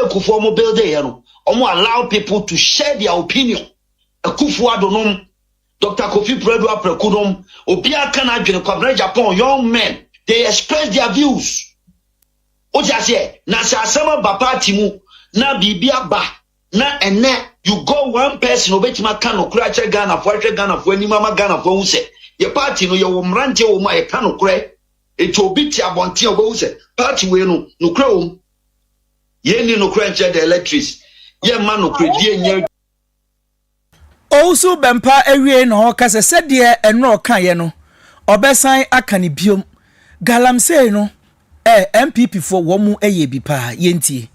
Kufuor mo building no omo allow people to share their opinion Kufuor adonom Dr. Kofi Predo Aprekudom obi aka na adwene kwabra Japan young men they express their views Ojase na asema ba party mu na bibia ba na ene you go one person obetima kan okura che Ghana for ni mama Ghana for hu se ye party no ye wo mrante wo ma ye kan okura eto ti abonte obo se party we no nokura wo ye ni nokura che the electrics ye man nokura die nya also bempa ewie no ho kase sede enro kan ye no obesan aka ne biom galamsey no MPP for womu eye bi pa yentie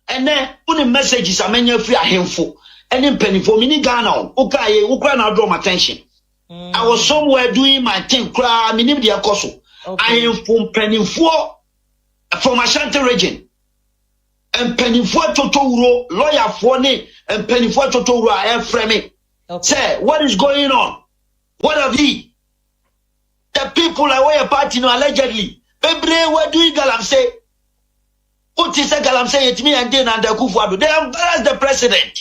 ene uni messages amenya free ahemfo ene mpanifo mini Ghana ukaye ukra na draw my attention I was somewhere doing my thing kra mini de akoso ahemfo mpanifo from Ashanti region mpanifo totowuro lawyer for ne mpanifo totowuro a frame say what is going on what have he the people away party no allegedly bebre what do you galamsey Uti say galamsey yetimi and then and Kufuor they embarrass the president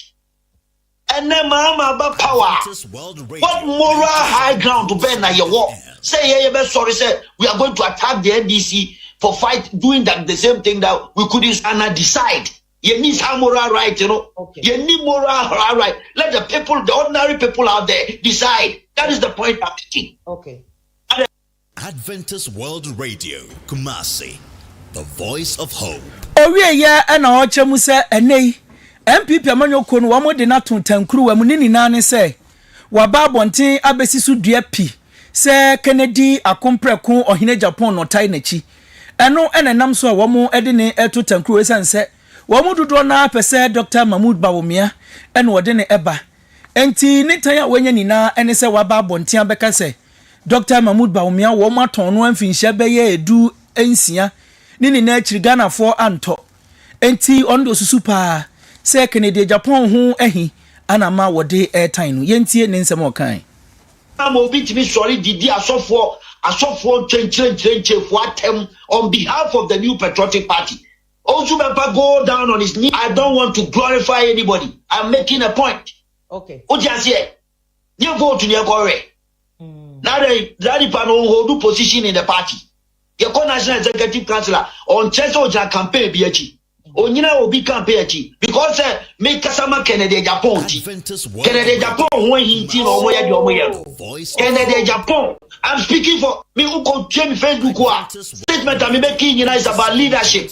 and then mama about power what moral high ground to bend na your war say yeah sorry say we are going to attack the NDC for fight doing that the same thing that we couldn't decide you need some moral right you know you need moral right let the people the ordinary people out there decide that is the point I'm making Adventist World Radio Kumasi, the voice of hope. Owie ya na ochemu se enei MPP amanyoko no wamo de na tontankuru wa mu ni na ne se wa ba bonten abesisu dua pi se Kennedy akompreku ohine Japan no tai nachi eno enenam so a wamo de ne etotankuru esanse wamo dodo na pese Dr. Mahmoud Bawumia eno wode ne eba enti ne tan a wanya nina ene se wa ba bonten abeka se Dr. Mahmoud Bawumia wo maton no amfinhia beye edu ensia nini na achiri Ghana for anto enti ondo susu pa se Kennedy Japan ho ehi ana ma wode airtime no yentie ne nsem okan am obi timi sorry didi asofo chenchenche for atem on behalf of the New Patriotic Party also go down on his knee. I don't want to glorify anybody. I'm making a point. Ojase you vote to your now that panel hold position in the party. Your national executive councillor on Cheso campaign BH. Onyina obi campaign because make Kasama Kennedy Japan. Kennedy Japan when he Kennedy Japan. I'm speaking for me who could change Facebook statement I'm making is about leadership.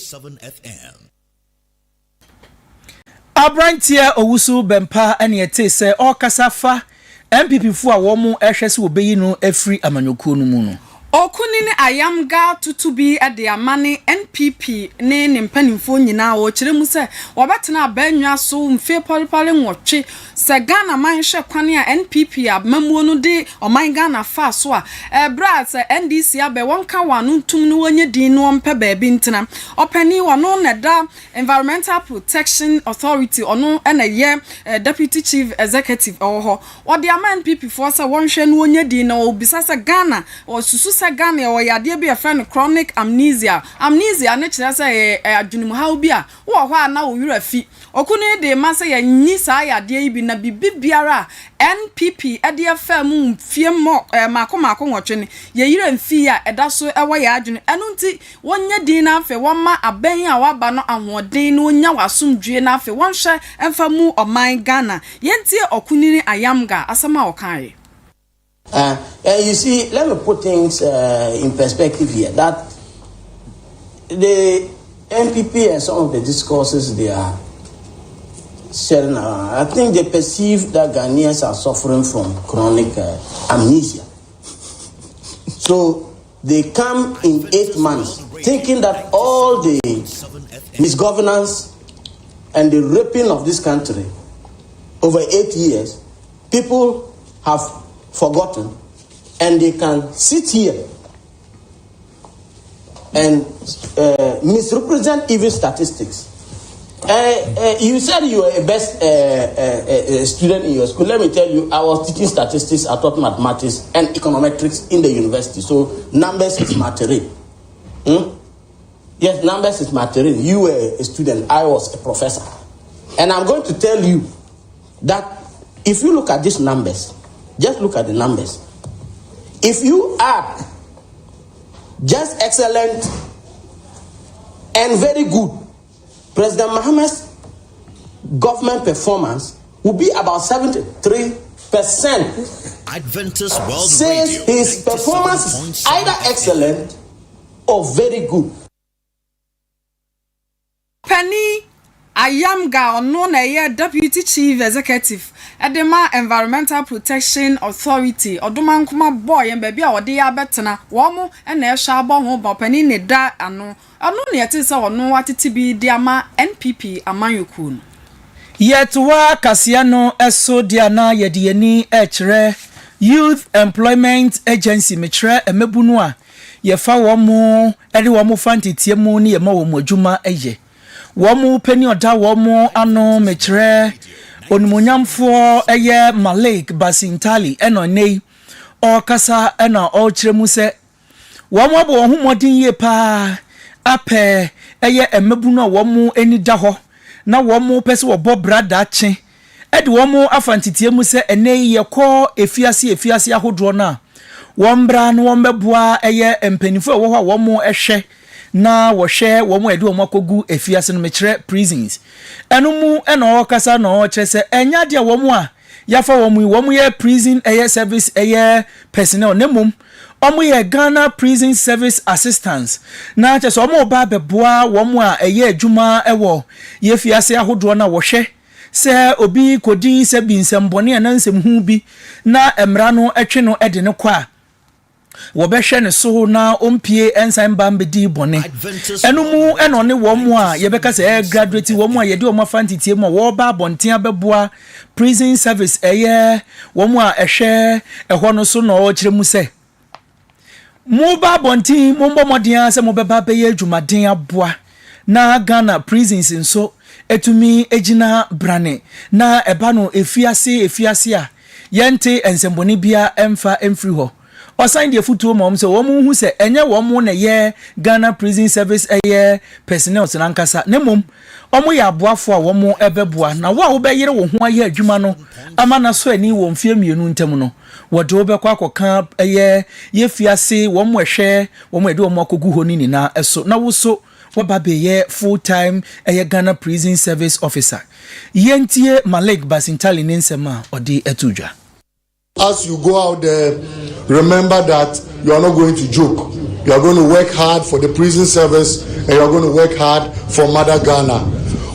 Abrantia owusu bempa ene ete se okasafa MPP fu a wo mu ehwese obeyi no afri amanyokuo no mu no Okuni ne ayamga tutu bi ade amane NPP ne mpanimfo nyina wo kire mu se wobetena abanwa so mfe polipole nwotwe se Ghana man hwe kwane a NPP amamuo no de oman Ghana fa so a bra se NDC abe wonka wanu ntum no wonye din no mpe baabi ntena opani wono ne da Environmental Protection Authority ono na ye Deputy Chief Executive oho ode ama NPP for se wonhwe no wonye din no obisa se Ghana osusu Ghana or yade be a friend chronic amnesia ne kire say adwunum haw bi a wo hwa na wo wura fi okunu de ma say nyi sa yade bi na bibiara NPP e de afam fie mo mako nwotwe ne ye yira mfi a eda so ewo ya adwunu enu nti wonya din na afa woma aban a waba no ahoden no nya wasomdwe na afa wonhwe emfamu oman Ghana yentie okunu ni ayamga asama okai. You see, let me put things in perspective here. That the NPP and some of the discourses they are sharing, I think they perceive that Ghanaians are suffering from chronic amnesia. So they come in 8 months thinking that all the misgovernance and the raping of this country over 8 years, people have forgotten, and they can sit here and misrepresent even statistics. You said you were a best student in your school. Let me tell you, I was teaching statistics, I taught mathematics and econometrics in the university. So numbers is matter. Yes, numbers is my terrain. You were a student, I was a professor. And I'm going to tell you that if you look at these numbers, just look at the numbers. If you add just excellent and very good, President Mohammed's government performance will be about 73%. Adventist World Says Radio, his performance is either excellent or very good. Penny Ayamga ono na ye deputy chief executive Edema Environmental Protection Authority odoma nkoma boy en baabi a wode ya betena wo mo na e hwa abo ho ba pani ne da ano ne yete se ono atete bi di ama NPP amanyoku no yetwa kasiano eso diana yediani echre Youth Employment Agency metre emebunu a yefa wo mo ede wo mo fantitie mu ne yema wo mo adwuma eye womu peni oda womu ano metre onimonyamfo eye Malik Basintali eno nei o kasa ena o kiremu se womu abo wo humodin ye pa ape eye emebunu a womu eni da ho na womu pese wo bobrada che ede womu afantitie mu se enei ye ko efiase ahodo na wombra no wombeboa eye empanifo wo ho a womu ehwe na wo hwe wo mo ede wo makogu efiase no mekire prisons eno mu ena o kasa na o kire se enya de wo mo a yafa wo mu ye prison air service air personnel nemum o mo ye Ghana Prison Service Assistance na che so o mo ba beboa wo mo a eye adwuma ewo ye fiase ahodo na wo hwe se obi kodi se bi nsembone na nsem bi na emra no etwe no ede ne kwa wobehwe ne so na ompie ensan bambedi bone enumu eno ne wo mo a yebeka se graduate wo mo a yede o mafantitie mo wo ba bonten abeboa prison service eye wo mo a ehwe eho no so no o kiremu se mo ba bonten mo mbomodin se mo beba beye adwumaden aboa na Ghana prisons nso etumi ejina brane na eba no efiase a yente ensemboni bia emfa emfri ho Osei de futu mom so wo mu hu se enye wo mu na ye Ghana Prison Service eye personnel so nankasa ne mom omo ya aboafo a wo mu ebeboa na wo be yire wo ho aye adwuma no ama na so ani wo mfie mienu ntem no wo de obekwa akoka eye ye fiase wo mu ehwe wo mu ede wo makogu ho ni na eso na wo so wo ba be ye full time eye Ghana Prison Service officer yentie Malik Basintali nensema odi etudwa. As you go out there, remember that you are not going to joke. You are going to work hard for the prison service and you are going to work hard for Mother Ghana.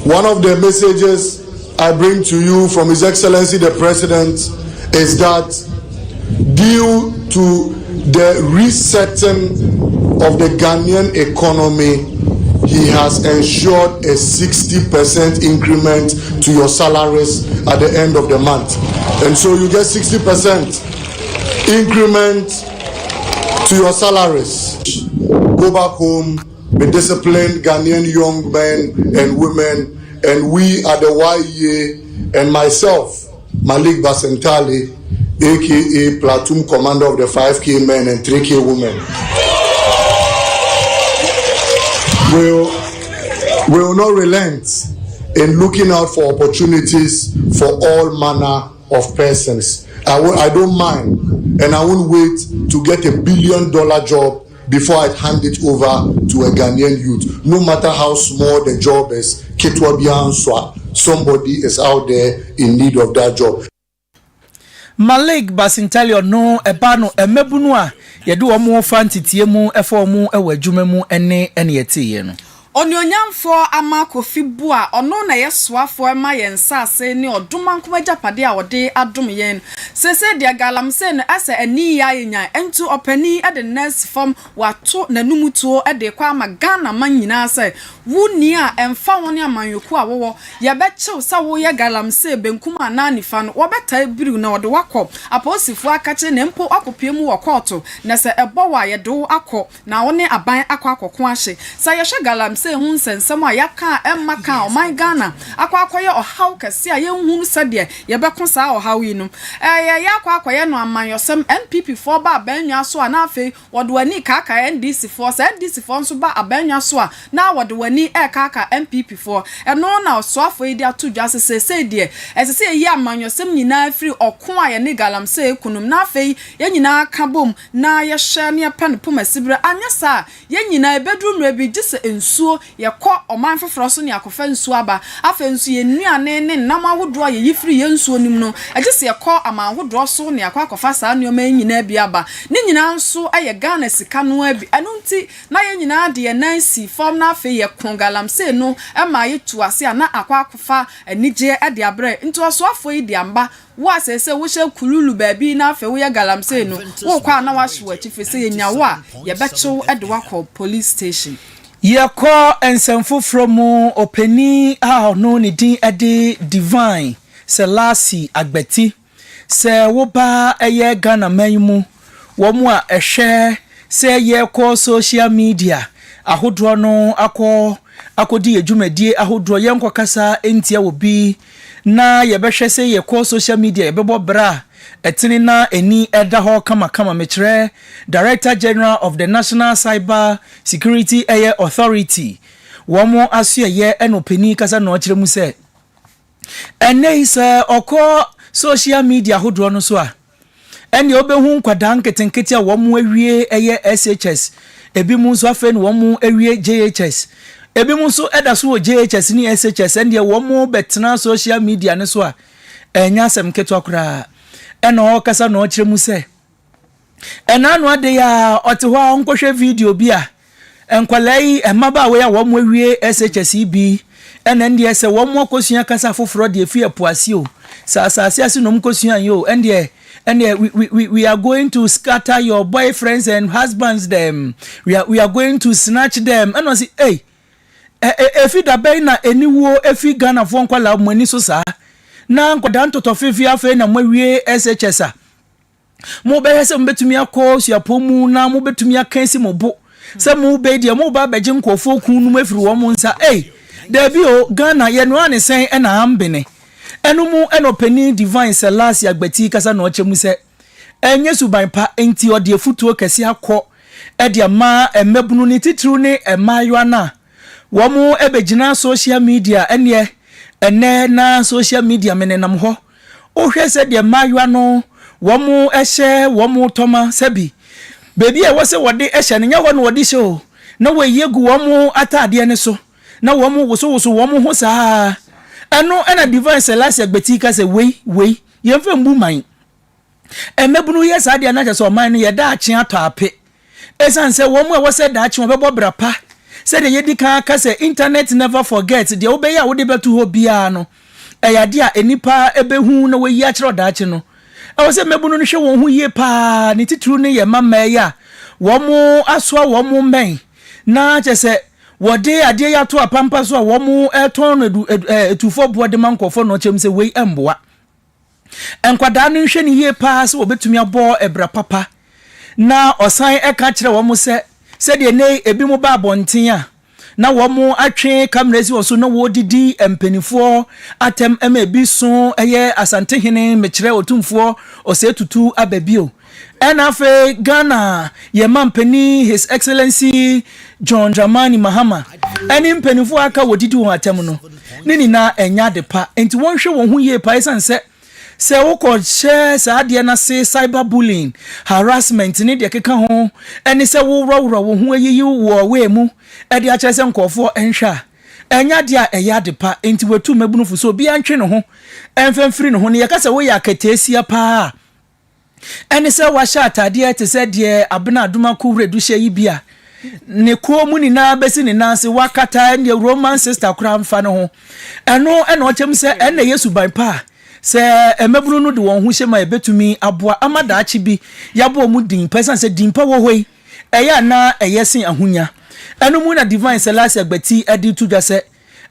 One of the messages I bring to you from His Excellency the President is that due to the resetting of the Ghanaian economy, he has ensured a 60% increment to your salaries at the end of the month. And so you get 60% increment to your salaries. Go back home, be disciplined Ghanaian young men and women, and we at the YEA and myself, Malik Basintali, aka Platoon Commander of the 5K men and 3K women, will not relent in looking out for opportunities for all manner of persons. I don't mind, and I won't wait to get $1 billion job before I hand it over to a Ghanaian youth. No matter how small the job is, somebody is out there in need of that job. Malik Basintali no ebano emebunu a yede wo mo fantitie mu efo mu ewa adwuma mu ene yetiye no Onyonyamfo amakofibu a ono na yesoafo ema yensase ne odoma nkomajapade a wode adom yen sese dia galamse no ase ani ya yenya entu opani ade nurse form wato nanumutuo ade kwa ama Ghana manyina ase wuni a emfa woni amanyoku a wowo ye bechew sa wo ye galamse benkum anani fa no wobeta biru na wode wakọ aposifu akache na mpo akopiemu wakọto na se ebo wa ye do akọ na woni aban akọ akọko ahye sa ye hwe galamse galamsey hu nsensem a yaka emma ka o my Ghana akwakoye ohaw kese a yenhu sede yebeko saa ohaw yi no ya akwakoye no amanyosem NPP for ba abanwa so a na afi wode wani kaka NDC for sa NDC for so ba abanwa so a na wode wani kaka MPP for eno na so afo yi dia to dwa se de esese yi amanyosem nyina free okon a ye ne galamsey kunum na afi ye nyina ka bom na ye hye ne pen pomasibre anya sa ye nyina ebedrum rebi gise ensuo ye kɔ oman foforo so ne akofa nsuo aba afa nsuo ye nuane ne nam ahodo ye yifiri ye nsuo nim no agise ye kɔ ama ahodo so ne akofa saa ne ɔma nyina bi aba ne nyina nso aye Ghana sika no abi anu nti na ye nyina de ye nansi form na afa ye kon galamsey no ema ye tuase ana akofa anije ade abre nti oso afo yi de amba wa sese wo hye kululu baabi na afa wo ye galamsey no wo kwa na wa hye wachi fese ye nyawo a ye becho ede wakɔ police station Yako ensemfo from openi no ni din ede divine Selassie agbeti se wo ba eye Ghana manmu wo mu a ehwe se ye ko social media ahodro no akodi adwumadie ahodro ye nkokasa entia obi na ye behwe se ye ko social media ye bebo bra etini na eni eda ho kama mekire Director General of the National Cyber Security Authority womo aso ye enopeni kasa no kire mu se ene ise okọ social media hodro no so a ene obehu nkwadan nketenkete a womo awie SHS ebi mu so afen womo awie JHS ebi mu so eda so JHS ni SHS ene womo betena social media ne so a enya sem keto akura ena okasa no kire mu se ena no ade ya oteho nkohwe video bi a enkwalai emaba we ya womo awie SHS bi ena ndie se womo kosua kasa foforo de efi apuase o asase ase no mkosua yo ndie we are going to scatter your boyfriends and husbands them we are going to snatch them and say hey efi da be na eniwo efi Ghana fo nkwala mani so sa na nkoda ntoto fefi afa na mawie SHS a mo be se mbetumi akọ suapomu na mo betumi akansi mo bo se mo be de mo ba beje nkofo kunu mu afiri wo mo nsa Debi o Ghana ye no ane sen ena ambene enumu enopeni divine Selassie agbeti kasa no chemu se enye suban pa enti ode futuo kese akọ ede ma emebunu ni titru ne emayo na wo mu ebegina social media ene na social media menenam ho o hwe se de emayo no wo mu ehye wo mu toma sebi bebi e wo se wode ehye ne nya ho no wode hye na we yegu wo mu atade ne so na womu woso womu ho saa eno ena divine Selassie agbeti ka se we yemfa mbu man emebunu ye saa dia na che so man no ye da ache ato ape esan se womu e wo se da ache obebo brapa se de yedi kan ka se internet never forget de obe ya wo de betu ho bia no eyade a enipa ebehu na we yi akere da ache no e wo se mebunu no hwe won ho ye pa ni tituru ne ye mama ya womu asoa womu men na che se wode ade ya to apampa so a wo mu eton etufo bode mankofo no chem se wei emboa enkwada no hwe ne yie pa se obetumi abo ebra papa na osan eka kire wo mu se de ne ebi mu ba bonten a na wo mu atwe kamera si wo so na wo didi empanifo atem ema ebi so eye asantehene mekire Otumfo Osei Tutu ababio enafe Ghana ye mampani His Excellency John Dramani Mahama eni mpanifo aka wodidi won atem no nini na enya de pa enti won hwe won hu ye pa isanse se wo ko share sa de na se cyberbullying harassment ni de keka ho eni se wo wrawra wo hu ayiyi wo we mu e de a kire se nkofo enhwa enya de a eya de pa enti wetu mabunufu so bi antwe no ho enfemfiri no ho ne yeka se wo ya katesia pa eni se wa sha atade te se de abena aduma ku redu hye yi bia ne ko mu ni na besi ni na se wakata ne Roman sister kura mfa no ho eno ochem se ena Yesu ban pa se emebunu no de won hu hye ma ebetumi aboa amada achi bi yabo mu din person se din pa wo hoi eya na eyesin ahunya eno mu na divine Selassie agbati adi tudwa se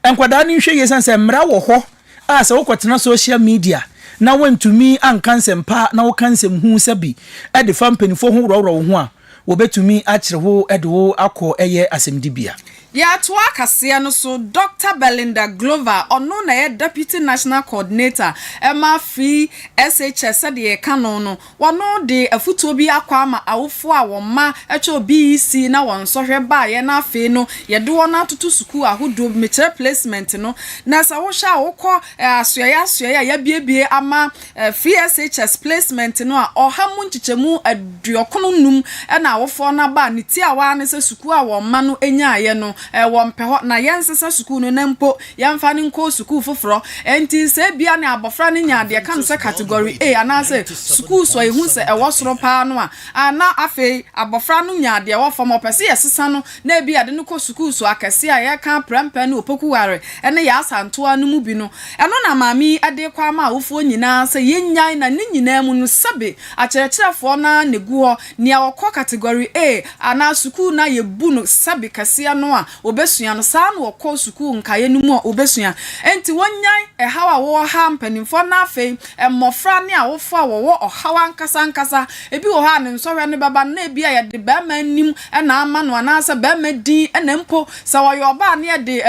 enkwada ni hwe yesan se mra wo ho a se wokotena social media na wentumi ankansem pa na wokansem hu sabi e de fampanifo ho roro ho a wobetumi akire wo e de wo akọ eye asemdibia Ya to akase no so Dr. Belinda Glover ono na ye Deputy National Coordinator Emma Free SHS de ye kano no wono de afutuo bi akwa ama awofo a woma echo BEC na won sohwe ba ye na afi no ye de wona atutu suku ahodo mechere placement no na sa wo sha wokọ asoya ya biebie ama Free SHS placement no a ohamu nchichemu aduokono num na awofo na ba ne ti awa ne se suku a woma no enya aye no wompeho na yensesa suku no nampo yamfa ne nko suku foforo enti se bia ne abofra ne nya de kan se category A anase suku so ehu se ewosoro pa no a na afi abofra no nya de wofom opese yesesa no na bia de no ko suku so akese a ye kan prempa ne opokuware ene ya asanto anu mu bi no eno na mami ade kwa ma awofo nyina se yenyan na ne nyina mu no sabe acherecherefo na neguo ne awokọ category A ana suku na yebu no sabe kase no a obesua no saa no wokọ suku nkaye no mu a obesua enti wonyan hawa wo ha mpanimfo na afei mmofra ne awofo a wo ohawa nkasa ebi wo ha ne nsọhwe ne baba na ebi a yede ba manim na ama no anasa ba madi na mpo sa wo yoba ne de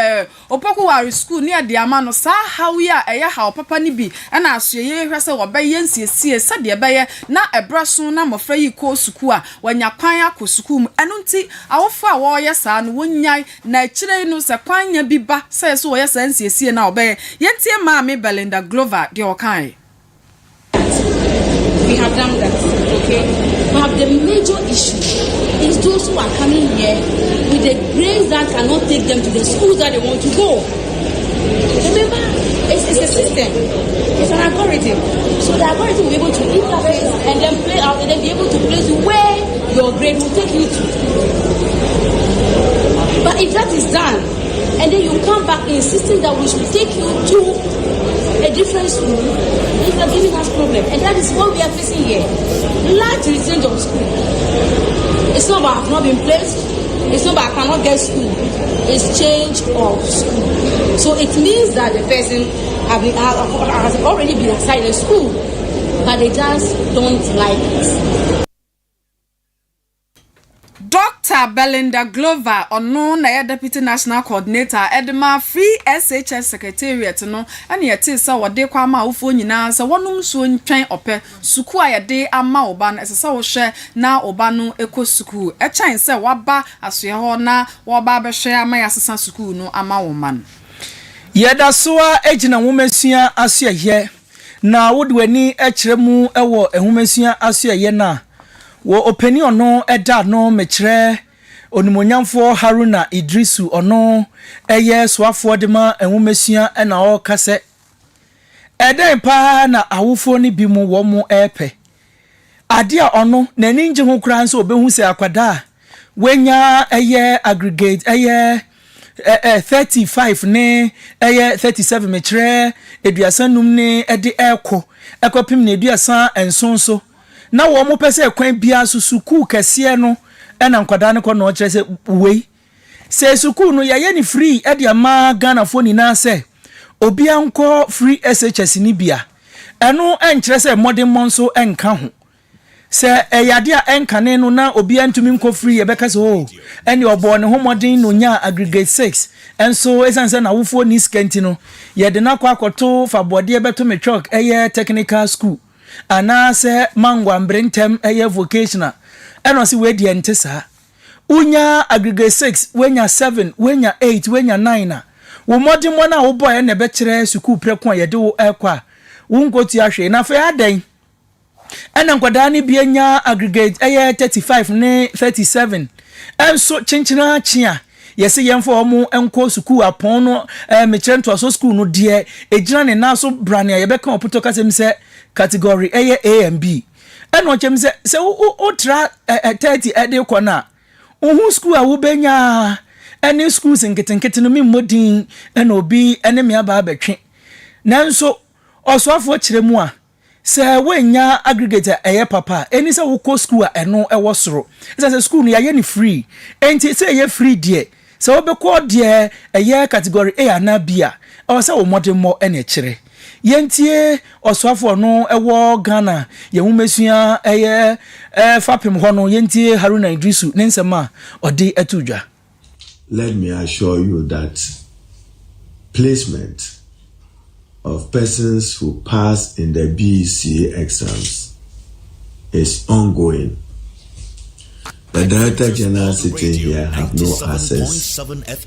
opokuware school ne de ama no saa hawi a eye ha papa ne bi na asoye hwese wo ba yensiesie sade ba ye na ebraso na mmofra yi ko suku a wanya kwan akosuku mu eno nti awofo a wo ye saa no wonyan na chire no se kwanya bi ba se so wo ye sansiesie na obe yentie maami Belinda Glover de okai. We have done that, okay? But the major issue is those who are coming here with the grades that cannot take them to the schools that they want to go. Remember, it's a system. It's an algorithm. So the algorithm will be able to interface and then play out and then be able to place you where your grade will take you to. But if that is done, and then you come back insisting that we should take you to a different school, it's not giving us problem. And that is what we are facing here. Large change of school. It's not about I've not been placed. It's not about I cannot get school. It's change of school. So it means that the person has already been assigned a school, but they just don't like it. Dr. Belinda Glover ono na ya Deputy National Coordinator Edema Free SHS Secretariat no ane yete sa wode kwa ma awofo nyina sa wonum so ntwen ope suku a yede ama oba no esesa wo hwe na oba no ekosuku echan se waba asoye ho na woba behwe ama yasesa suku no ama wo man yeda soa ejina womesua asoye na wode wani ekyeremu ewo ehumesua asoye na wo openi ono eda no mekire onimonyamfo Haruna Idrisu ono eye soafo de ma enwumesua na o kase eden pa na awofo ni bi mu wo mu epe ade a ono na ninje ho kura nso obehu se akwada wenya eye aggregate eye 35 ne eye 37 mekire eduasanum ne ede ekopim ne eduasan ensonso na wo mo pese kwan bia suku kese no na nkwada ne ko no kire se wei se suku no ye ni free e dia ma Ghana foni na se obi anko free SHS ni bia eno enkire se modern monso enka ho se eyade a enkane no na obi antumi nko free ye beka se o ene obo ne ho modern no nya aggregate 6 enso esanse na wofo ni skenti no ye de na kwa akoto fabode e beto metwok eye technical school ana se mangwa mbrentem eye vocational eno si we die ntesa unya aggregate 6 wenya 7 wenya 8 wenya 9 wo modern mo na wo boy na be kire school preko ye de wo ekwa wo nkoti ahwe na fa adan ena nkwada ni bienya aggregate eye 35 ne 37 enso chinchina chia yesi yemfo omo enko school apon no me kire nto so school no de ejina ne na so brane ye be kan oputo kasem se category A and B eno chem se ultra 30 ede kona ohu school a wo benya any schools nkete no mi modin eno obi ene me aba betwe nanso osofo kiremu a se wenya aggregate eye papa eni se wo ko school a eno ewo soro se school no ya ni free enti se ye free die se wo be ko die eye category A na B a o se wo modin mo ene kire yentie oswafo no ewo Ghana yehumesua eye fapem ho no yentie Haruna Idrisu nensema odi atudwa let me assure you that placement of persons who pass in the BEC exams is ongoing. The Director General sitting here have no access.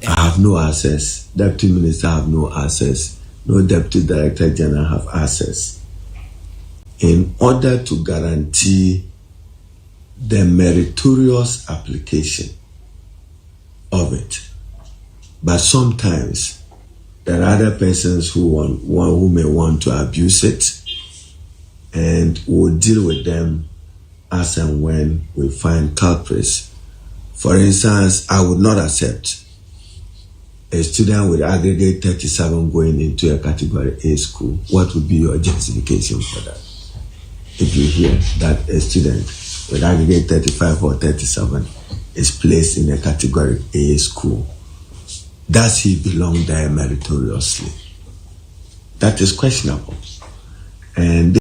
I have no access. Deputy Minister have no access. No Deputy Director General have access. In order to guarantee the meritorious application of it. But sometimes there are other persons who may want to abuse it, and we'll deal with them as and when we find culprits. For instance, I would not accept a student with aggregate 37 going into a category A school. What would be your justification for that? If you hear that a student with aggregate 35 or 37 is placed in a category A school, does he belong there meritoriously? That is questionable. And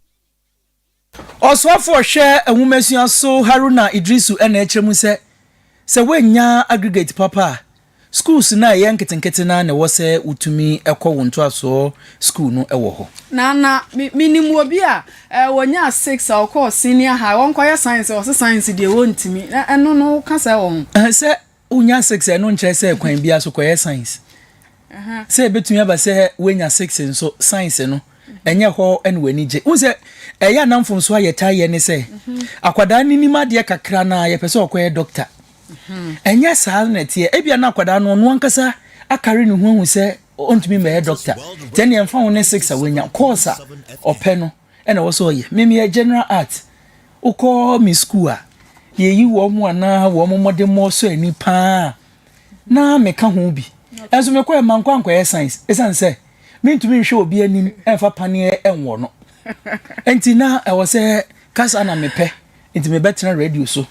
also for share a woman so Haruna Idrisu and Echemuse se wenya aggregate papa schools na yanketenkete na ne wose utumi ekọ wonto aso school no ewo ho na minimum obi a wonya 6 a okọ senior high won koya science o science de wontimi eno no kasa won se unya 6 eno nkyere se kwan bia so koya science se betumi aba se wenya 6 nso science no enye ho ene wani je unse eya namfo so ayetaye ne se akwada ni nimade kakra na ye pese okoye doctor enye saa na tie ebia na akwada no no ankasa akare ne hu se ontumi me doctor tene emfa won 6 a wenya course a ope no ene wo so ye me general art uko mi school a ye yi wo mu ana wo mo mode mo so ani pa na me ka ho bi enso me ko e mankwa nkwa science esan se me ntumi nhwe obi anim emfa pane enwo no enti na e wo se kasa na me pe enti me betena radio so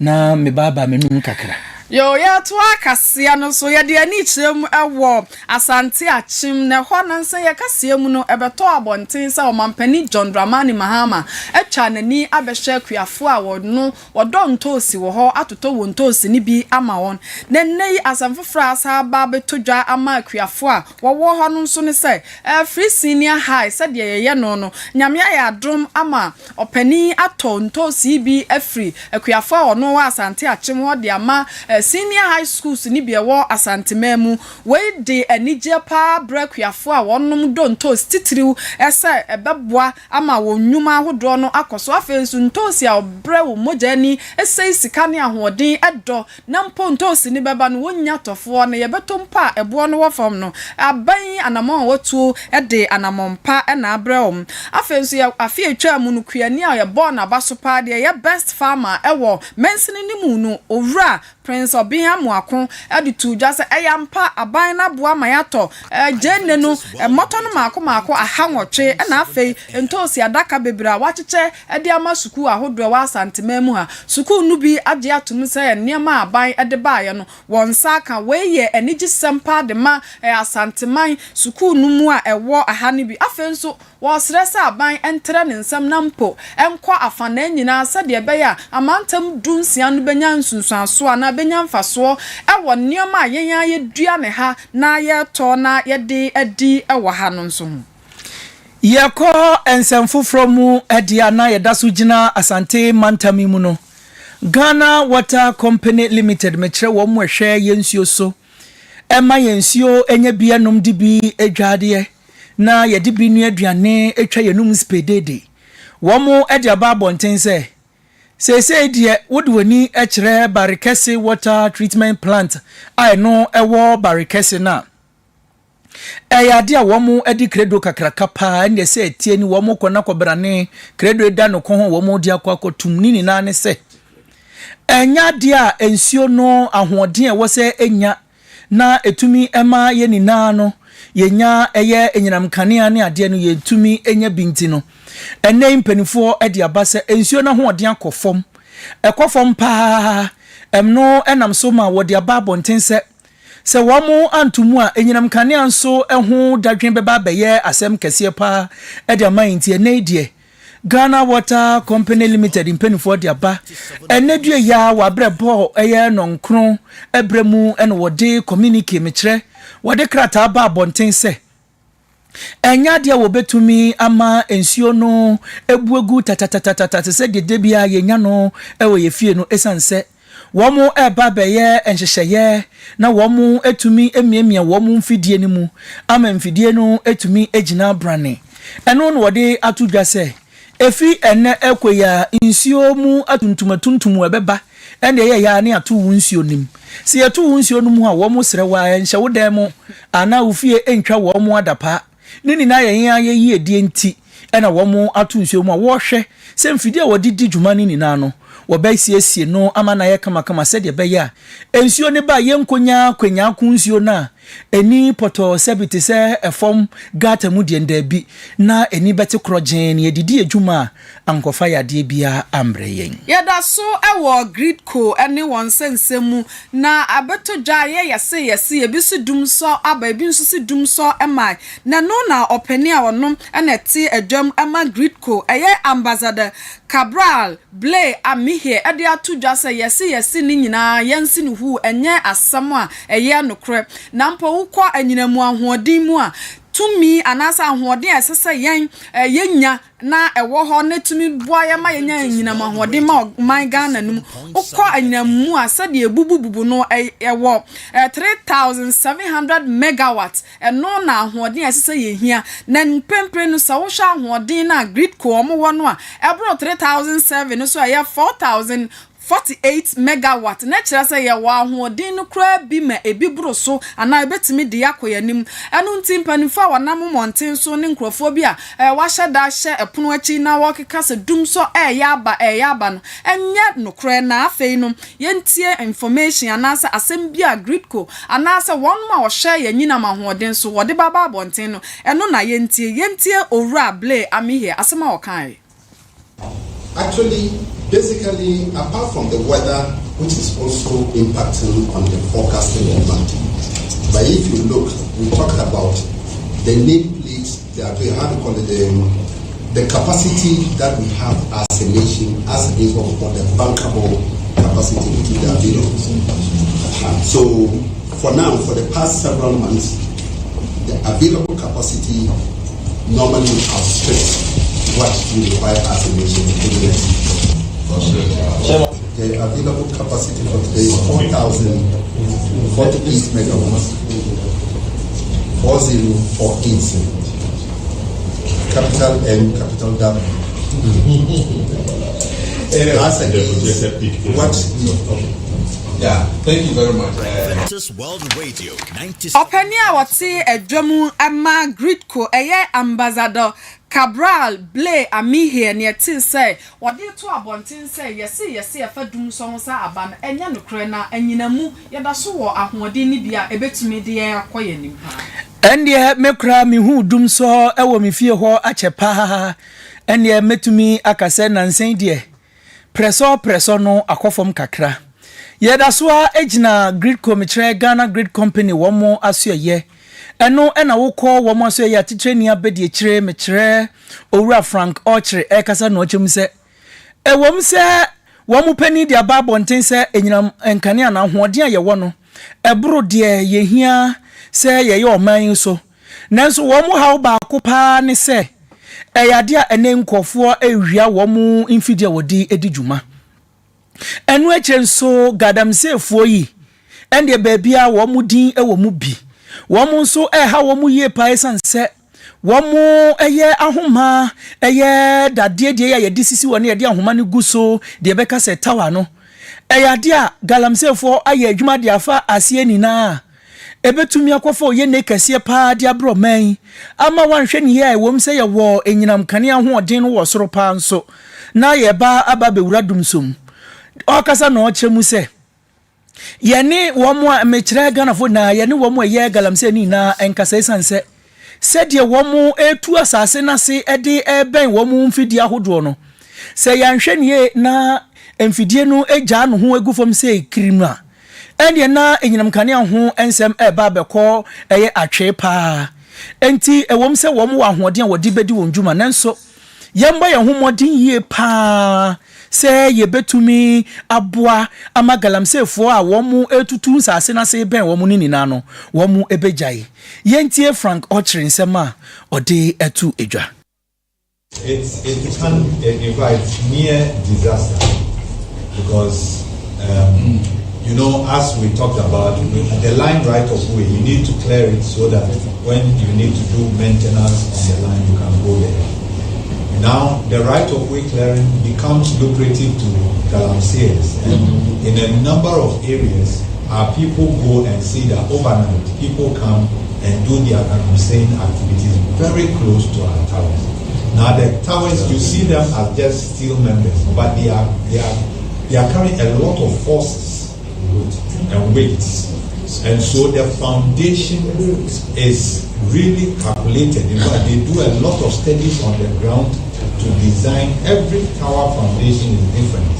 na me baba me nu kakra yo ya to akasia no so ye de ani kyerem ewo asante achim na ho na nsan ye kasia mu no ebeto abonten sa omampani John Dramani Mahama etwa nani abehwe akuafo a wodno wodonto osi wo ho atoto wonto osi ni bi ama won na nei asamfofra asa ba betodwa ama akuafo a wo ho no nso ne se free senior high se de ye no nyame ya adrom ama opani atonto osi bi afri akuafo a no asante achim ho de ama senior high schools ni bia wo asantememu we de anije pa brakuafo a wonnom donto titiriw ese ebeboa ama wonnwuma ahodo no akoso afensu ntosi a brewo mojani ese sika ne ahoden edo na mpo ntosi ni beba no wonya tofo no yebetompa ebo no wofam no aban anamon wotu ede anamompa na abrewom afensu ya afie atwa mu no kuani a ye born abasopa de ye best farmer ewo mensini ni mu no owura Prince Obia Muakon editu jase eyampa aban na boa mayato jenne no moto no mako ahanwotwe na afei entosi adaka bebira wacheche edi ama suku ahodo wa santememu ha suku nu bi age atum se niema aban ede baaye no wonsa ka weye enigi sempa de ma asanteman suku nu mu a ewo ahane bi afei nso wo sresa aban entre ne nsam nampo enkwa afana nyina sade beya amantam dunsia no benya nsunsuaso na benya mfaso ewo nioma yenya yedua ne ha na ye to na yede adi ewo ha no nso yeko ensemfofro mu edia na yedaso gina asante mantami mu no Ghana Water Company Limited mekire wo mu hwe yensuo so ema yensuo enye bia nom di bi edwade na yedi bi nu aduane etwa yenum spedede wo mu edia ba bonten se die wodi wani ekire barikese water treatment plant ai no ewo barikese na eyade a wo mu edi credo kakraka pa ende se tie ni wo mu kona kobrane credo eda no ko ho wo mu di akwakotum ni na ne se enya dia ensio no ahoden e wo se enya na etumi ema ye ni na no yenya eye enyinam kanea ne ade no yetumi enya binti no ene mpanifo edi abase ensio na hoden akofom ekofom pa emno enam so ma wodi ababonten se womo antumu a enyinam kanea nso eho dadwen beba beye asem kese pa edi amainti ene die Ghana Water Company Limited in Pennyford Yaba, and Nedua ya wabrebo eye nonkron ebremu and wode communicate metre wade krata ba bonten se enya dia wo betumi ama ensuo no ebuegu tatatatata se de bia yenya no ewo ye fie no esanse womo eba beye enhyehyeye na womo etumi emiemia womo mfidie ni mu ama mfidie no etumi egina brane eno no wode atudwa se efi ene ekweya nsuo mu atuntumatuntum ebeba ene ye ya ne atu nsuo nim se atu nsuo no mu a womo srewa enhye wo dan mu ana ufie entwa womo adapa nini na ye yi edie nti ena womo atu nsuo mu a wo hwe se mfidie wodidi dwuma nini na no wobɛsiesie no ama na yɛ kama sɛ de bɛyɛ ensuo ne ba yɛ nkonya kwenya kunsuo na eni poto sebiti sɛ efom gata mu de ndabi na eni bɛte krogen ne didi adwuma ankofa yade bia ambre yen yɛda so ɛwɔ gridco ɛne wɔn sensemu na abeto dwa yɛse ebi so dum so aba ebi nso si dum so ɛma na no na opani a wɔnom ɛna te adwam ɛma gridco ɛyɛ ambassador Cabral Blay Amihe ɛde ato dwa sɛ yɛse ni nyinaa yɛnsi ne hu ɛnyɛ asɛm a ɛyɛ nokre na mpo wokɔ anyinamu ahoɔden mu a tumi anasa ahoɔden a ɛsɛ sɛ yɛnya na ɛwɔ hɔ na tumi boa yɛ ma yɛnya anyinamu ahoɔden ma man Ghana num wokɔ anyinamu a sɛ de ebubububu no ɛwɔ 3700 megawatts ɛno na ahoɔden a ɛsɛ sɛ yɛhia na mpempre no sɛ wohwɛ ahoɔden na gridco ɔmo wɔ no a ɛboro 3007 no so ɛyɛ 4048 megawatt na kyerɛ sɛ yɛ wa ahoɔden no kura bi ma ebi boro so ana ebetimi de yakoyanim ɛno nti mpanimfo a wɔnam monten so ne nkrofo bi a wahyɛ da hyɛ ɛpono akyi na wɔkeka sɛ dum so ɛyɛ aba no ɛnyɛ no kura na afei no yɛntie information anasa asɛm bi a gridco anasa wɔn ma wɔhyɛ yɛnyina ma ahoɔden so wɔde baba abɔnten no ɛno na yɛntie Owura Blay Amihe asɛm a wɔkae. Actually, basically, apart from the weather, which is also impacting on the forecasting demand, but if you look, we talked about the nameplate, the capacity that we have as a nation, as a nation, on the bankable capacity which we are available. So, for now, for the past several months, the available capacity normally outstrips what we require as a nation in the next. The available capacity for today is 4,048 megawatts. 4048. Capital M, capital W. That's against what we. Yeah, thank you very much. World Radio 90. Opani a wati edwamu ama gridco eye ambassador Cabral Blay Amihe ne ti say wode to abonten say yesi afadum so sa aba no enya nokre na anyinamu yeda so wo ahoɔden ni bia ebetumi de akoye nimpa ende mekra mi hu dum so ewo mi fie ho achepa ende metumi akase nansen de preso no akofom kakra yeda so egina gridco metre Ghana Grid Company womo asoye eno ena wokọ womo asoye atitreni abedi ekire metre Owura Frank Ochre ekasa no chem se ewom se womo pani dia babonten se enyinam enkane ana ahoɔden a yewo no ebro de yehia se yeye oman so nanso womo hawo ba kopa ne se eyade a ene nkofo ewia womo infidie wodi edidwuma enu echenso gadamsefuo yi ende baabia wo mudin ewo mu bi wo mu nso ha wo mu ye pa esanse wo mu eye ahoma eye dade de ya yedisisi wo ne yede ahoma ne guso de beka se tawa no eyade a galamsefuo aye adwuma de afa asie nina ebetumi akofo ye ne kase pa de abro man ama wanhwe ne ye wo mse ye wo enyinam kane ahoɔden no wo soro pa nso na ye ba aba bewura dumsom okasa no chemu se yene womo a mekire Ghana fo na yene womo ye galamse ni na enkasa isanse se de womo etu asase na se ede ben womo mfidi ahodo no se yanhwe ne na mfidie no egya no ho agufom se kirima ende na enyinam kane ho ensem eba bekọ eye atwe pa enti ewom se womo ahoɔden a wodi bedi wonjuma nanso yamba ya humodin ye pa se ye betumi aboa amagalamsefo a womu etutu nsase na se ben womu ni nina no womu ebejai yentie Frank Ochre nsema ode etu edwa. It can invite near disaster because you know, as we talked about, the line right of way, you need to clear it so that when you need to do maintenance on the line, you can go there. Now, the right of way clearing becomes lucrative to galamseers, and in a number of areas, our people go and see that overnight, people come and do their galamseying activities very close to our towers. Now, the towers, you see them as just steel members, but they are carrying a lot of forces and weights, and so the foundation is really calculated. In fact, they do a lot of studies on the ground to design. Every tower foundation is different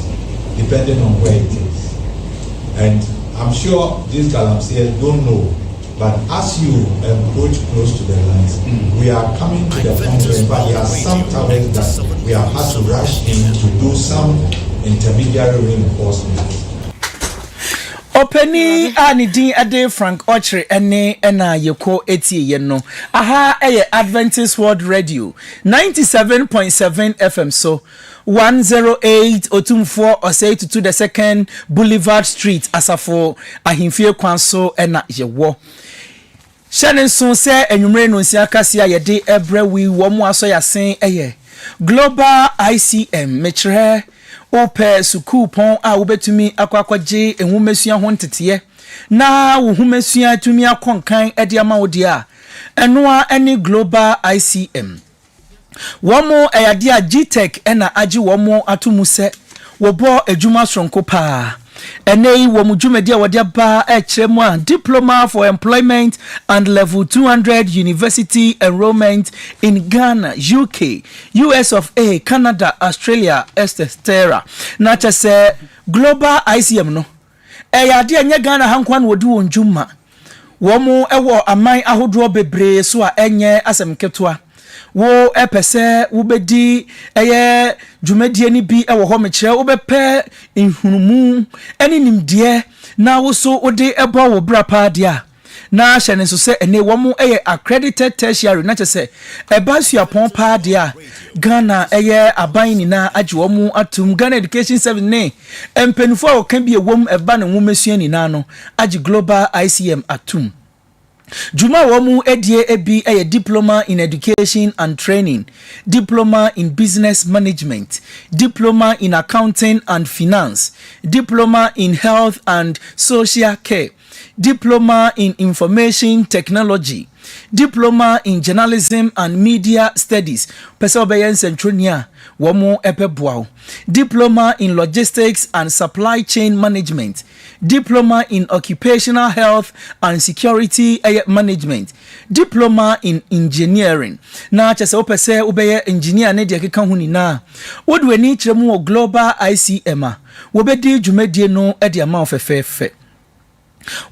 depending on where it is, and I'm sure these galamseers don't know, but as you approach close to the lines, we are coming to the point where there are some towers that we have had to rush in to do some intermediary reinforcement. Openi anidin ade Frank Ochre ene ena yeko eti yeno. Aha eye Adventist World Radio 97.7 FM so 108 Otumfo Osei Tutu the second Blvd Street asafo ahimfie kwanso ena yewo. Shanen so se enwumre no nsia kasia yede ebrewi wo mu aso yasen eye Global ICM mechre ope suku pon a wobetumi akwakwaje enwumesua ho ntete na wo humesua tumi akonkan ede ama wo dia enoa ene Global ICM womo eyade a GTech ena agi womo atumuse wobo ejuma sonko pa enei womo dwumadi a wode ba ekiremu a diploma for employment and level 200 university enrollment in Ghana, UK, US of A, Canada, Australia, etc. na chese Global ICM no eyade anya Ghana hankwan wodi wonjuma womo ewo aman ahodro bebre so a enye asemketwa wo epese wo bedi eye dwumadie ni bi ewo ho mekire wo bepe inhunumu eni nimdie na wo so ode ebo wo brapa dia na hyene so se ene wo mu eye accredited tertiary na chese ebasua pon pa dia Ghana eye aban ni na agi wo mu atum Ghana Education Service ne empenufo a kan bi ewom eba ne nwomesua ni na no agi Global ICM atum Juma womu edie ebi eye diploma in education and training, diploma in business management, diploma in accounting and finance, diploma in health and social care, diploma in information technology, diploma in journalism and media studies. Pesa obeyen centronia womu epeboa. Diploma in logistics and supply chain management, diploma in occupational health and security management, diploma in engineering. Na chese opese obeye engineer ne de keka hu ni na wodwe ni kiremu wo Global ICM a wobedi dwumadie no e de ama ofefefe.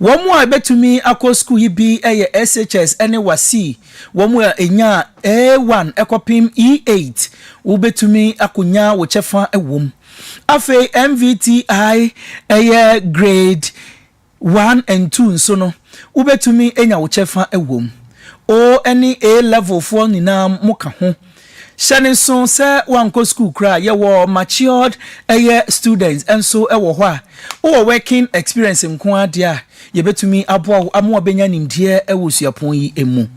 Womu a betumi akọ school yi bi eye SHS ene wasi womu a enya A1 ekopim E8 wo betumi akonya wo chefa ewom afi MVTI eye grade 1 and 2 nso no wo betumi enya wo chefa ewom o any A level 4 nina muka ho Shani so se wanko school kra ye wo matured students and so ewo ho a o working experience nko ade a ye betumi abo amo benya nimdie ewo suapon yi emu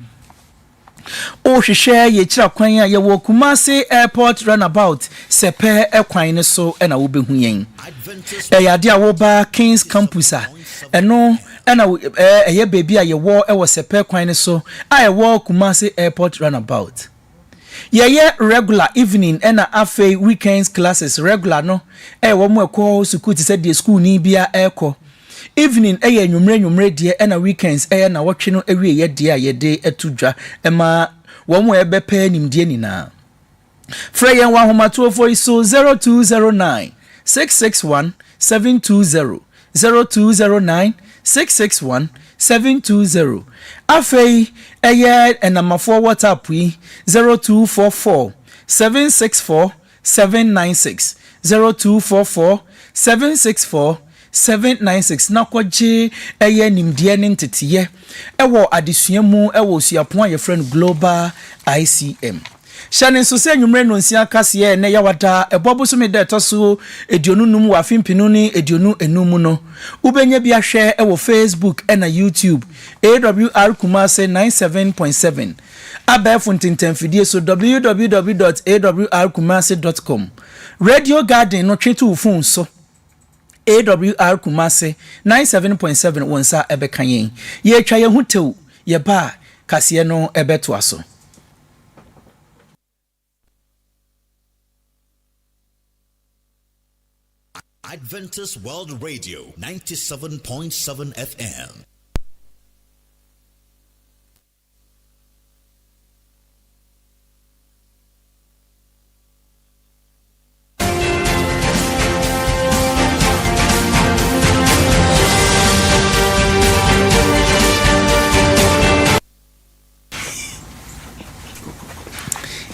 o hwehwe ye kira kwan a ye wo Kumasi airport runabout sepe ekwan ne so na wo behu yen yade a wo ba Kings campus a eno na ye baby a ye wo ewo sepe kwan ne so a ye wo Kumasi airport runabout. Ye regular evening ena afe weekends classes regular no wo mo ekọ school ti se de school ni bia ekọ evening nwumre de ena weekends na wotwe no awie ye de a ye de etudwa ema wo mo ebepe nimdie ni na Freyen wa homa 204 so 0209 661 720 0209 661 720 afei enamafo WhatsApp 0244 764 796 0244 764 796 na kwaje eye nimdie ne ntetiye ewo adesua mu ewo suapon ye friend global ICM shane so se nwumre no nsia kase ne yawada ebobo so me da toso edionu num wa fimpinu ni edionu enum no ubenya bi ahwe ewo Facebook na YouTube Awr Kumasi 97.7 abef ntintamfidie so www.awrkumasi.com Radio Garden no twetu phone so Awr Kumasi 97.7 wonsa ebekanyen ye twa ye hutew ye ba kase no ebeto aso Adventist World Radio 97.7 FM.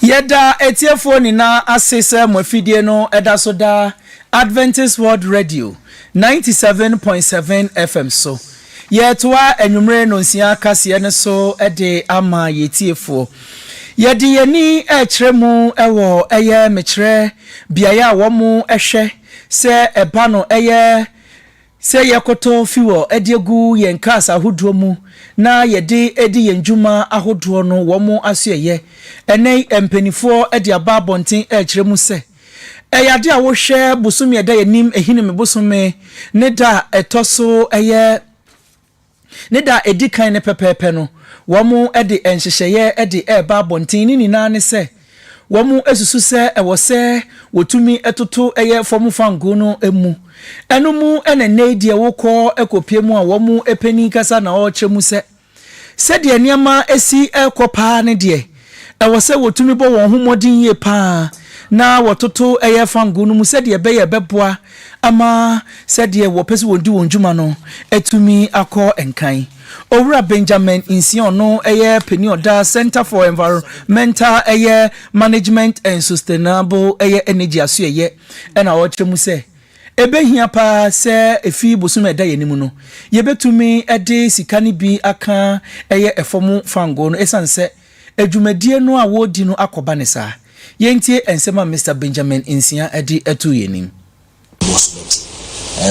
Yeda etiefo ni na asese mwafidie no edasoda Adventist World Radio 97.7 FM so yetwa enwumre no nsia kase ne so ede ama yetiefo yede yeni ekremu ewo eye mekre biaya wo mu ehwe se eba no eye se yekoto fiwo ediegu yenkas ahodo mu na yede edi yenjuma ahodo no wo mu asoye ene empenifo ede aba bonten ekremu se eyade a wo hwe busumi eda yanim ehine me busumi ne da etoso eye ne da edikan ne pepepe no wo mu ede enhyehyeye ede eba bonten ni nina ne se wo mu esusu se ewo se wotumi etoto eye fomu fango no emu enu mu ene neidie wokọ ekopie mu a wo mu epeni kasa na o kyemu se de niama esi ekopa ne de ewo se wotumi bo won homodin ye pa na watoto eye fango no mu se de be ye beboa ama se de wo pese wondu wonjuma no etumi akọ enkan Owura Benjamin Insion no eye Penioda Center for Environmental eye Management and Sustainable eye Energy aso eye na wo kyemu se ebe hia pa se efi bosum eda yenimu no yebetumi ede sikani bi aka eye efomu fango no esanse adwumadie no a wodi no akoba ne sa yentie ensema Mr Benjamin Insion ede etu yenim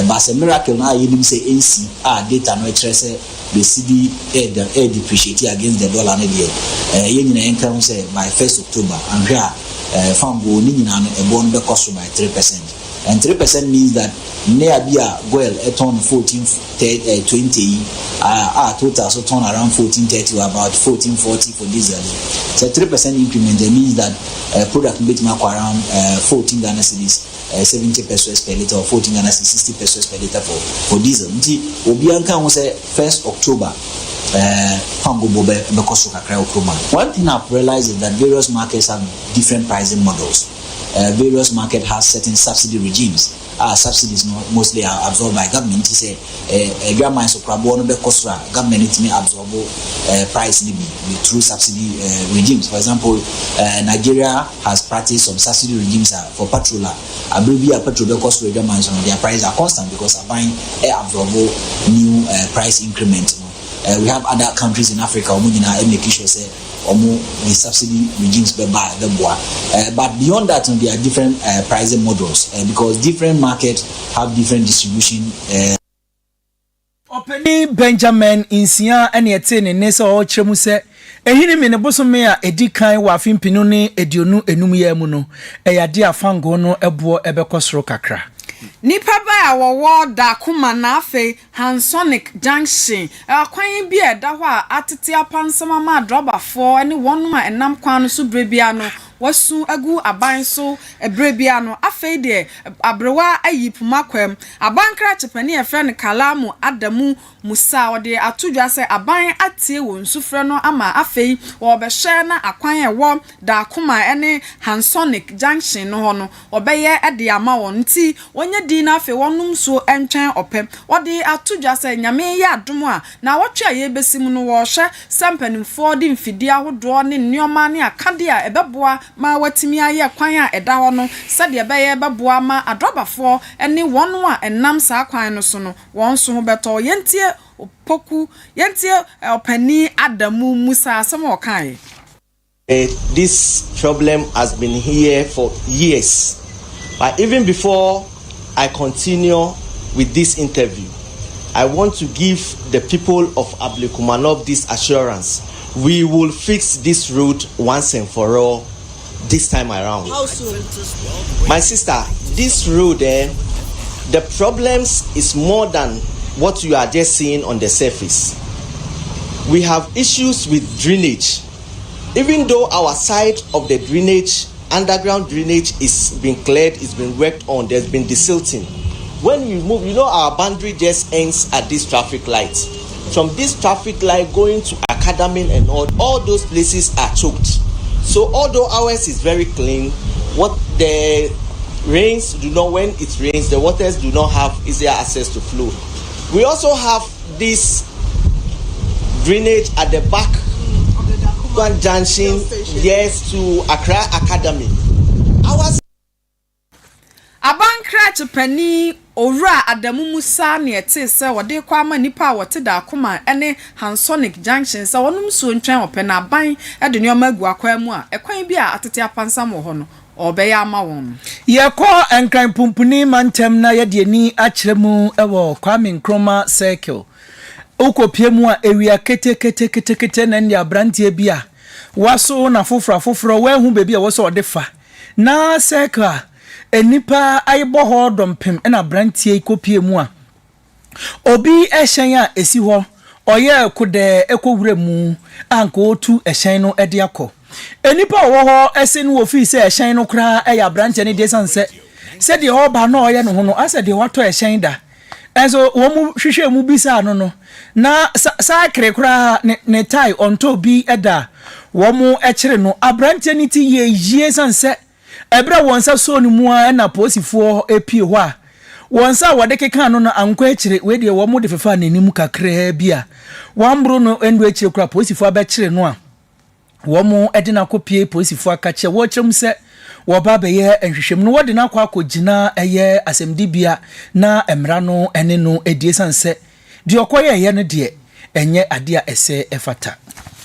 but a miracle now you say AC data no trace the CD depreciate against the dollar na dey yen na enkan say by 1st October and here fango ni nyina no e bon be cost by 3%. And 3% means that near bia gold a ton 14.20 total so ton around 14.30 or about 14.40 for diesel. So 3% increment means that product bit mark around 14 Ghana cedis 70 pesos per liter or 14 Ghana 60 pesos per liter for diesel. Nti obianka won say 1st October fango bobe be cost kakra okroma. One thing I've realized is that various markets have different pricing models. Various market has certain subsidy regimes. Subsidies mostly are absorbed by government. Say a grandma so crabo no be cost government it may absorb price through subsidy regimes. For example, Nigeria has practiced some subsidy regimes for petrol. Abribia petrol be cost grandma so their prices are constant because are buying absorb new price increment. We have other countries in Africa making sure say the subsidy regimes but beyond that there are different pricing models because different markets have different distribution Openi Benjamin Insia ene ete ne nesa o kyeremu se ehini me ne bosome a edikan wa fimpinu ne edionu enum ya mu no eyade afango no ebo ebekosoro kakra Nipa ba wo da kuma na afe Hansonic Junction akwan bi eda ho a atete apansama ma drobafo ene wonum a enam kwan no so brebia no wasu agu aban so ebrebia no afe de abrewa ayipuma kwam abankra chepani e friend Kalamu Adamu Musa ode atudwa se aban atie won sufre no ama afe wo be hye na akwan e wo da kuma ene Hansonic Junction no ho no obeye ede ama won nti onye di na afe wonum so entwen opem wode atudwa se nyame ya adom a na wotwe aye besim no wo hye sampanimfo di mfidi ahodo ne nneoma ne akade a ebeboa ma watimi aye kwan a eda ho no sade be ye beboa ma adrobafo ene won a enam saa kwan no so no won so ho beto yentie opoku yentie opani Adamu Musa asem o kan. This problem has been here for years, but even before I continue with this interview, I want to give the people of Ablekumanov this assurance. We will fix this road once and for all this time around. How soon? My sister, this road, the problems is more than what you are just seeing on the surface. We have issues with drainage. Even though our side of the drainage, underground drainage is being cleared, it's been worked on, there's been desilting. When we move, you know, our boundary just ends at this traffic light. From this traffic light going to Academy and all those places are choked. So although ours is very clean, what the rains do not, when it rains, the waters do not have easier access to flow. We also have this drainage at the back one junction, yes, to Accra Academy. Abankra chepani Owra Adamu Musa ne ete se wode kwama nipa wote da akoma ene Hansonic Junction se wonum so ntwan opena aban ede neoma agu akwa mu a ekwan bi a atete apansam ho no obeya ama won yeko enkran pumpuni mantem na yede ni akyeremu ewo Kwame Nkrumah Circle ukopie mu a ewia kete na ndi abrantie bia waso na foforo wehu bebi a woso odefa na circle enipa ayebo ho dompem na brantie kopie mu a obi ehyen a esi ho oye kode ekowure mu anko otu ehyen no ede akọ enipa wo ho ese no office ehyen no kra eya brantie ne de sanse se de ho ba no oye no ho no ase de wato ehyen da enso wo mu hwehwe mu bisa no na sa kre kra ne tai onto bi eda wo mu ekire no abrantie ni ti ye sanse ebra wonsa so ni mu a na posifo epie ho a wonsa wode keka no na anko ekire we de wo mu de fefa nanim kakra bia wambro no endo ekire kura posifo abekire no a wo mu ede na kopie posifo akache wo kyerem se wo ba be ye enhwehwem no wode na kwa akogina eye asemdibia na emra no ene no edie sanse de okoye ye ne de enye ade a ese efata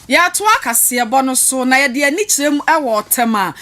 ya to akase bono so na ye de ani kirem ewo tema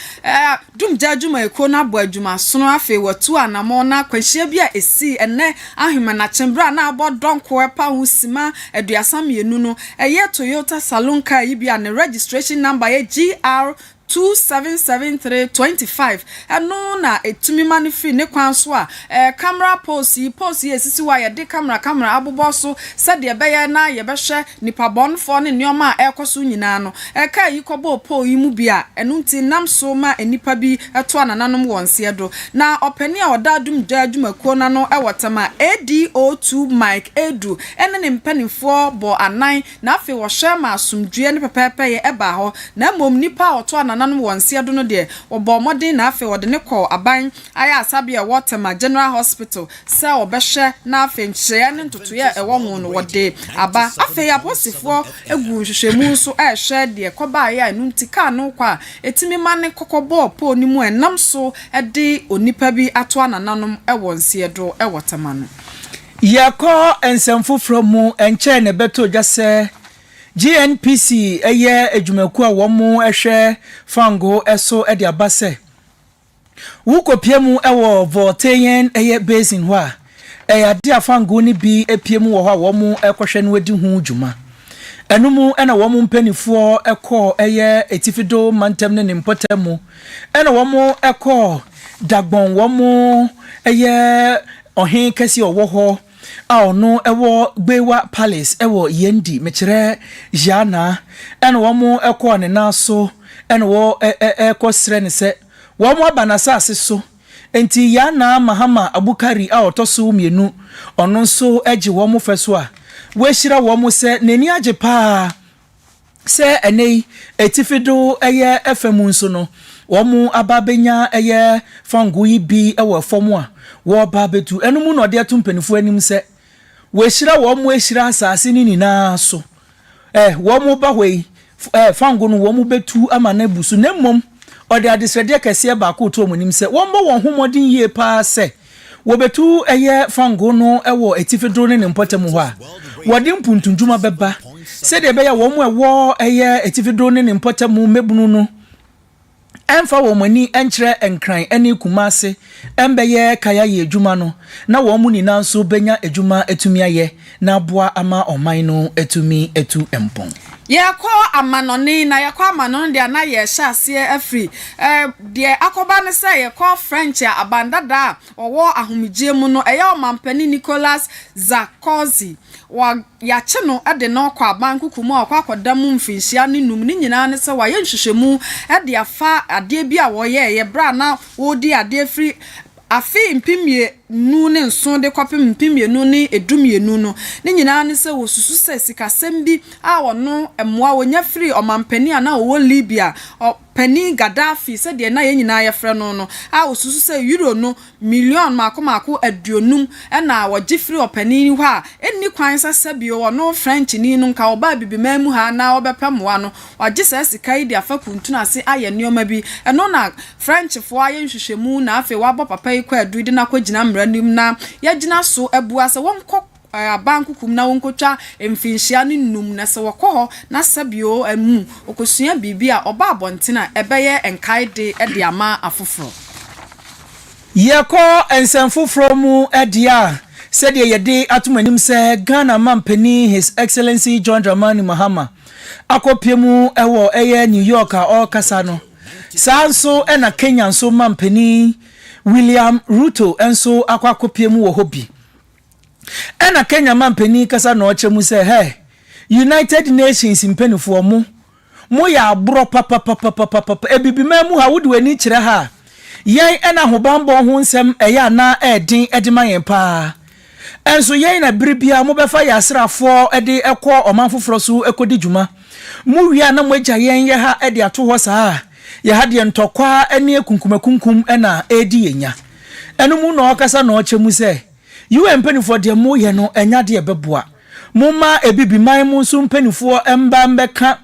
dumja adwuma eko na abo adwuma so no afi watu anamo na kwahia bia esi ene ahema na chembra na abo donko epa husima aduasam yenu no eye Toyota Salon car yi bia ne registration number ye GR 277325 eno na etumi manifi ne kwan so a camera pose esisi wa ye de camera abobo so sade ebeye na ye behwe nipa bonfo ne neoma ekoso nyina no ka yi kobo po yi mu bia eno nti nam so ma enipa bi eto anananom wonse do na opani a oda dum adwumakuo na no ewotama ADO2 Mike Edu ene ne mpanifo bo anan na afi wo hwe ma asumdue ne pepepe ye eba ho na mom nipa oto nanan wonse do no de obo modern na afi wode ne call aban aya asabia Waterma General Hospital se obehwe na afi nchia ne ntoto ye ewo ho no wode aba afi ya posifo egu hwehwemu so ehwe de koba ya enu ntika no kwa etimi mane kokobo po ni mu enam so ede onipa bi ato nanan ewonse do ewotama no yako ensemfo from enche ne beto jase GNPC eye adwumaku a womo ehwe fango eso ede abase wukopiemu ewo voltayen eye basin ho a ade afango ni bi epiemu wo ho a womo ekohwe no wadi hu dwuma enumu ena womo mpanifo eko eye etifido mantem ne nimpotemu ena womo eko dagbon womo eye ohin kesi owo ho a ono ewo Gbewa Palace ewo yendi mekire jana ene womo ekọ ne naso ene wo ekọ ne se womo abanasa aseso enti yana Mahama Abukari a otoso mienu ono nso eje womo feso a wehira womo se neni age pa se enei etifido eye efemu nso no womo ababenya eye fangu yi bi ewo fomu a wo babetu enumu no de atumpanifo anim se wehira womo ehira asase ni nyina so womo ba hwei fangu no womo betu ama na busu na mom ode adesrede kese ba ko to omunim se won bo won homodin ye pa se wobetu eye fango no ewo etifedro ne mpotem ho a wode mpuntunjuma beba se de be ya wo mo ewo eye etifedro ne mpotem mebunu no emfa wo mani enkyere enkran eni kumase embeye kaya ye adwuma no na wo mu nina nso benya adwuma etumi aye na boa ama oman no etumi etu empon Yekwa amanoni na yekwa amanon dia na ye hyase afri de akoba ne se yekwa French abandada owo ahomigye mu no eye omampani Nicolas Sarkozy wa yache no ade no kwa abankukumu akwa akoda mu mfinhia ne num ne nyina ne se wa ye nhwehwemu ade afa ade bi a wo ye bra na wo di ade afri afi mpimie nu ne nso de kwapem mpimie nu ne edumie nu no ne nyina ne se wo susu se sikasem bi a wono emwa wonya free omampani ana wo Libya pani Gaddafi se de na ye nyina ye frɛ no a wo susu se euro no million mako aduonum na wo gifree opani hɔ a enni kwan sasa bi wo no French ni no nka oba bibima mu ha na obepamwa no wagye se sika yi de afa kuntuna ase aye neoma bi eno na French fo aye nhwehwemu na afi wabɔ papa yi kwa adu de na kogina mranim na yagina so abua se wonkɔ abankukum na wonkotwa emfinhia ne num na se wokɔ na sabio amu okosua bibia oba abontina ebeye enkaide de ama afoforo yekɔ ensemfoforo mu edia said yede atumanim se Ghana mampani His Excellency John Dramani Mahama akɔpiemu ewo eye New York a kasa no sanso na Kenya nso mampani William Ruto enso akɔpiemu wo hobi ena Kenya mampani kasa no ochemu se hey United Nations impenifo mo ya abro papa ebibima mu ha wode wani kire ha yen ena hobambo ho nsem eya na edin edima yen pa enso yen na biribia mo befa ya asrafo ede ekọ omanfoforo so ekodi djuma mu wia na mo agya yen ye ha ede ato ho saa ye ha de ntokwa ene kunkumakunkum ena edi yenya enu mu no kasa no ochemu se UN penifo de mo ye no enya de beboa mumma ebibiman mu nso penifo emba mbeka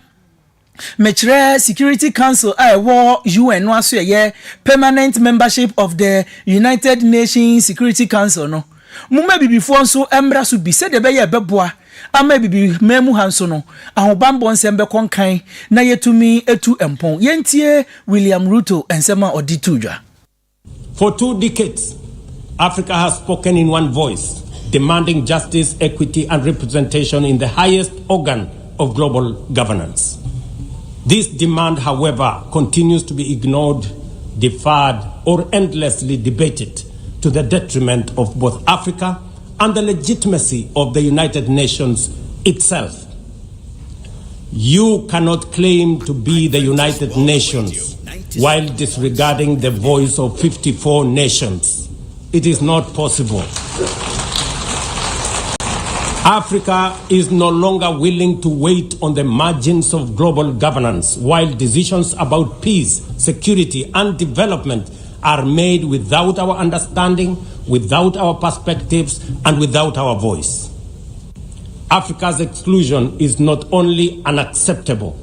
mechre Security Council wo UN no aso ye permanent membership of the United Nations Security Council no mumma bibifo nso embra so bi se de be ye beboa ama bibi memu hanso no ahobambo nsembe konkan na yetumi etu empon yentie William Ruto ensema oditudwa. For 2 decades Africa has spoken in one voice, demanding justice, equity, and representation in the highest organ of global governance. This demand, however, continues to be ignored, deferred, or endlessly debated to the detriment of both Africa and the legitimacy of the United Nations itself. You cannot claim to be the United Nations while disregarding the voice of 54 nations. It is not possible. Africa is no longer willing to wait on the margins of global governance while decisions about peace, security, and development are made without our understanding, without our perspectives, and without our voice. Africa's exclusion is not only unacceptable,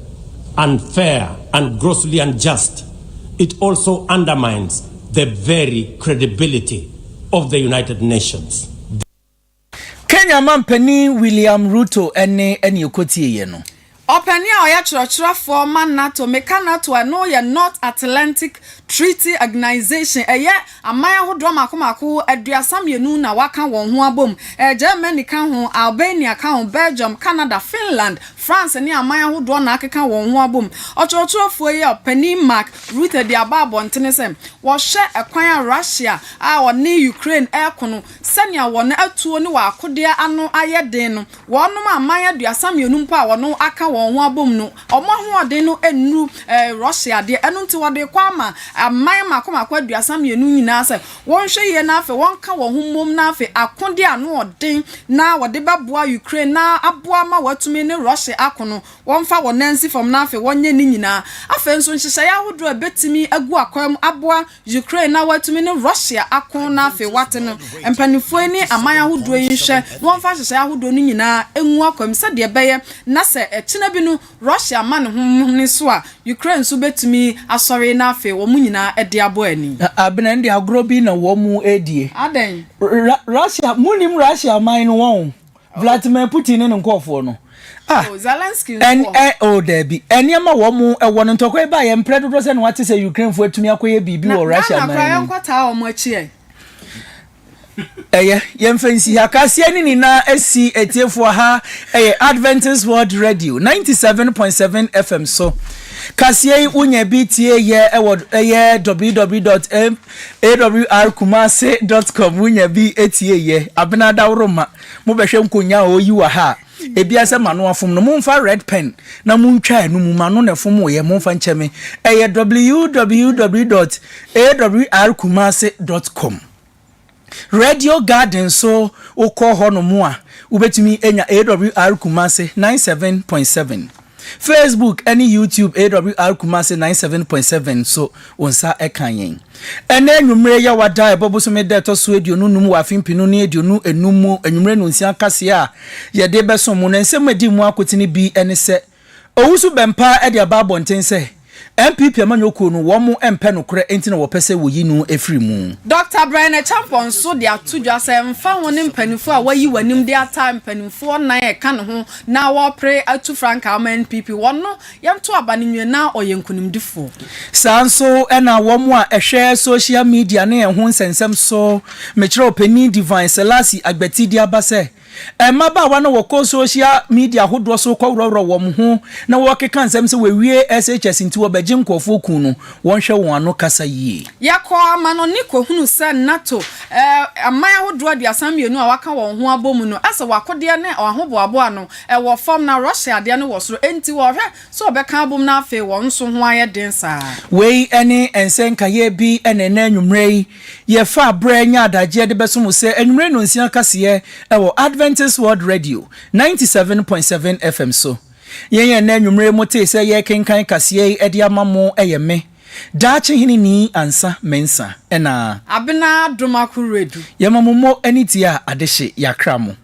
unfair, and grossly unjust, it also undermines the very credibility of the United Nations. Kenya mampani William Ruto ene yokotie ye no. Openi oya church for man NATO meka NATO no ye North Atlantic Treaty Organization eye amaya ho drama akomako aduasam yenu na waka won ho abom Germany kan ho Albania kan ho Belgium Canada Finland France ni amaya ho do na akeka won ho abom ochorofo ye openi Mark Rutte de ababo ntene wo hye ekwan Russia a woni Ukraine ekono sania won atuo ni wa akode ano ayeden no wonum amaya aduasam yenu mpa wono aka won ho abom no omo ho ode no enru Russia de enu nti wode kwa ma amman makomako aduasam yenu nyina se won hwe ye na afa won ka wo hummom na afa akonde ano ode na wode baboa Ukraine na aboa ma watumi ne Russia akono wonfa wo nansi from na afi wonye ni nyina afi nso nhyehyɛ ya hodo betimi agu akwam aboa Ukraine na watumi ne Russia akon na afi wate no empanifo ni amaya hodo yi hwɛ wonfa hyehyɛ ya hodo ni nyina engu akwam sɛ de bɛyɛ na sɛ ɛkyena bi no Russia ma ne ho ne so a Ukraine so betimi asɔre na afi wo mu nyina ɛde abo ani abena ndi agro bi na wo mu edie adan Russia munim Russia man no won Vladimir Putin ne nkofo no Zelensky Debbie eniema wo mu ewo no ntokwa ba ye mpredodo se no wate se Ukraine fu atumi akoye bibi wo Russia man na kwata o mo achi yemfansi hakase ni na asi etiefo ha Adventist World Radio 97.7 FM so Kasie unya BTA ye www.awrkumasi.com unya BTA ye abena roma mo behwe nkonya oyi wa ha ebia se mano afom no momfa red pen na montwa anu mu mano na fom ye momfa ncheme www.awrkumasi.com Radio Garden so ukọ hono mu a ubetumi enya AWR Kumasi 97.7 Facebook any YouTube AWR Kumasi 97.7 so onsa ekanyen ene enwumre ya wada ebobo so mede to so eduonu num wa fimpinu ne eduonu enumu enwumre no nsia kase a ye de beso mu na nsem adi mu akotini bi ene se owusu bempa e de ababonten se MPP amanyoko no wo mu empe no kore enti na wo pese wo yi no efiri mu Dr. Brian Champion so de atodwa se mfa woni mpanifo a wayi wanim de ata mpanifo na ye ka ne ho na wo pre atu franka ama NPP wonno yemto abane nwena oyenkunimdifo sanso ena wo mu a ehwe social media na ye ho nsensem so mekire opani divine selasi agbati di abase maba wana wo social media hodo so kwawro wo ho na wo keka nsem se we wie SHS nti wo bagye nkofo ku no won hwe won ano kasa yie yakọ amano niko hunu se nato amaya hodo de asamienu a waka won ho abomu no ase wakode ne ahoboabo ano wo form na Russia de ne wo soro enti wo hwe so obeka abom na afi won so ho aye den sa we ene ensenka ye bi ene na nwumrei ye fa bra nya adaje de beso mu se nwumrei no nsia kase ye wo Adventist World Radio 97.7 FM so yen na nwumre mote se ye kenkan kase edi amamo eyeme dachi hinini ansa mensa ena abena domaku redu yemamumo enitia adehye yakramo